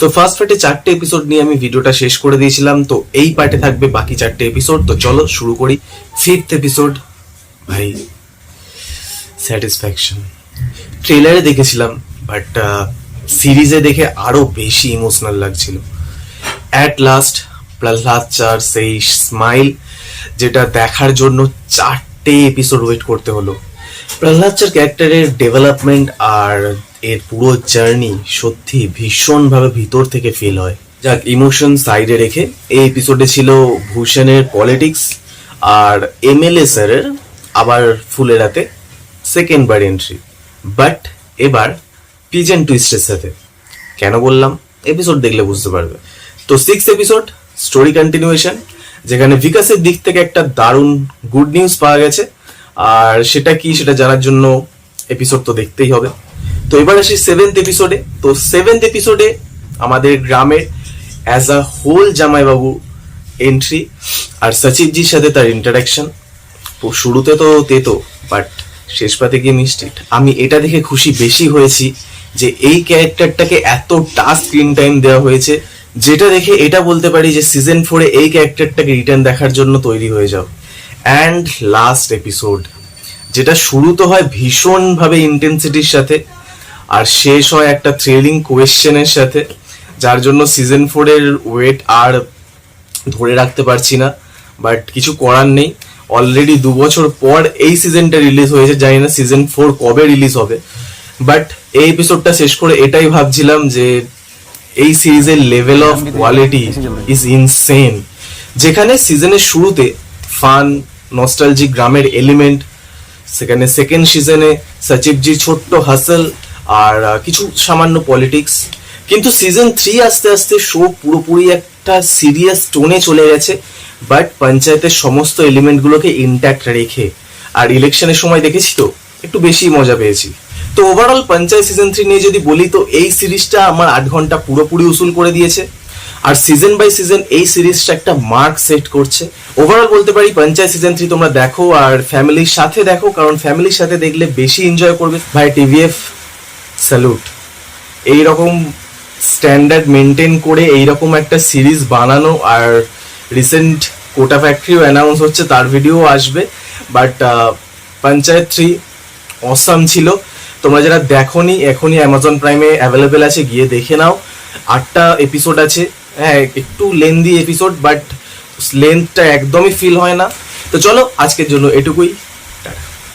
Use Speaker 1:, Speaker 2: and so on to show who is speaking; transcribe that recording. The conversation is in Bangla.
Speaker 1: তো ফার্স্ট পার্টে 4টে এপিসোড নিয়ে আমি ভিডিওটা শেষ করে দিয়েছিলাম, তো এই পার্টে থাকবে বাকি 4টে এপিসোড। তো চলো শুরু করি। 5th এপিসোড, ভাই স্যাটিসফ্যাকশন। ট্রেলারে দেখেছিলাম, বাট সিরিজে দেখে আরো বেশি ইমোশনাল লাগছিল। অ্যাট লাস্ট প্রহ্লাদ চার সেই স্মাইল, যেটা দেখার জন্য 4টে এপিসোড ওয়েট করতে হলো। প্রহ্লাদ চার ক্যারেক্টারের ডেভেলপমেন্ট আর এর পুরো জার্নি সত্যি ভীষণভাবে ভিতর থেকে ফিল হয়। যাক, ইমোশন সাইডে রেখে এই এপিসোডে ছিল ভূষণের পলিটিক্স আর এমএলএ স্যারের আবার ফুলের হাতে সেকেন্ড বার এন্ট্রি, বাট এবার পিজেন টুইস্টের সাথে। কেন বললাম, এপিসোড দেখলে বুঝতে পারবে। তো 6th এপিসোড স্টোরি কন্টিনিউয়েশন, যেখানে বিকাশের দিক থেকে একটা দারুণ গুড নিউজ পাওয়া গেছে, আর সেটা কি সেটা জানার জন্য এপিসোড তো দেখতেই হবে। তো এবার আসি 7th এপিসোডে। তো 7th এপিসোডে আমাদের গ্রামের অ্যাজ আ হোল জামাইবাবু এন্ট্রি আর সচিবজির সাথে তার ইন্টারাকশন। শুরুতে তো তেতো, বাট শেষ পাতে গিয়ে মিষ্টি। আমি এটা দেখে খুশি বেশি হয়েছি যে এই ক্যারেক্টারটাকে এতটা স্ক্রিন টাইম দেওয়া হয়েছে, যেটা দেখে এটা বলতে পারি যে সিজন 4-এ এই ক্যারেক্টারটাকে রিটার্ন দেখার জন্য তৈরি হয়ে যাও। অ্যান্ড লাস্ট এপিসোড, যেটা শুরু তো হয় ভীষণভাবে ইন্টেন্সিটির সাথে আর শেষ হয় একটা থ্রিলিং কোয়েশ্চেনের সাথে, যার জন্য সিজন 4-এর ওয়েট আর ধরে রাখতে পারছি না। বাট কিছু করার নেই, অলরেডি 2 বছর পর এই সিজনটা রিলিজ হয়েছে। জানি না সিজন 4 কবে রিলিজ হবে, বাট এই এপিসোডটা শেষ করে এটাই ভাবছিলাম যে এই সিরিজের level of quality is insane. যেখানে সিজনের শুরুতে ফান নস্টালজিক গ্রামের এলিমেন্ট, সেখানে সেকেন্ড সিজনে সচিবজি ছোট্ট হাসল আর কিছু সামান্য পলিটিক্স, কিন্তু সিজন 3 আস্তে আস্তে শো পুরোপুরি একটা সিরিয়াস টোনে চলে গেছে, বাট পঞ্চায়েতের সমস্ত এলিমেন্টগুলোকে ইনট্যাক্ট রেখে। আর ইলেকশনের সময় দেখেছি তো একটু বেশি মজা পেয়েছি। তো ওভারঅল পঞ্চায়েত সিজন 3 নিয়ে যদি বলি, তো এই সিরিজটা আমার 8 ঘন্টা পুরোপুরি উসুল করে দিয়েছে, আর সিজন বাই সিজন এই সিরিজটা একটা মার্ক সেট করছে। ওভারঅল বলতে পারি পঞ্চায়েত সিজন 3 তোমরা দেখো, আর ফ্যামিলির সাথে দেখো, কারণ ফ্যামিলির সাথে দেখলে বেশি এনজয় করবে। ভাই টিভিএফ স্যালুট, এইরকম স্ট্যান্ডার্ড মেনটেন করে এইরকম একটা সিরিজ বানানো। আর রিসেন্ট কোটা ফ্যাক্টরিও অ্যানাউন্স হচ্ছে, তার ভিডিও আসবে। বাট পঞ্চায়েত 3 অসাম ছিল। তোমরা যারা দেখোনি, এখনই অ্যামাজন প্রাইমে অ্যাভেলেবেল আছে, গিয়ে দেখে নাও। 8টা এপিসোড আছে। হ্যাঁ, একটু লেন্দি এপিসোড, বাট লেন্থটা একদমই ফিল হয় না। তো চলো আজকের জন্য এটুকুই।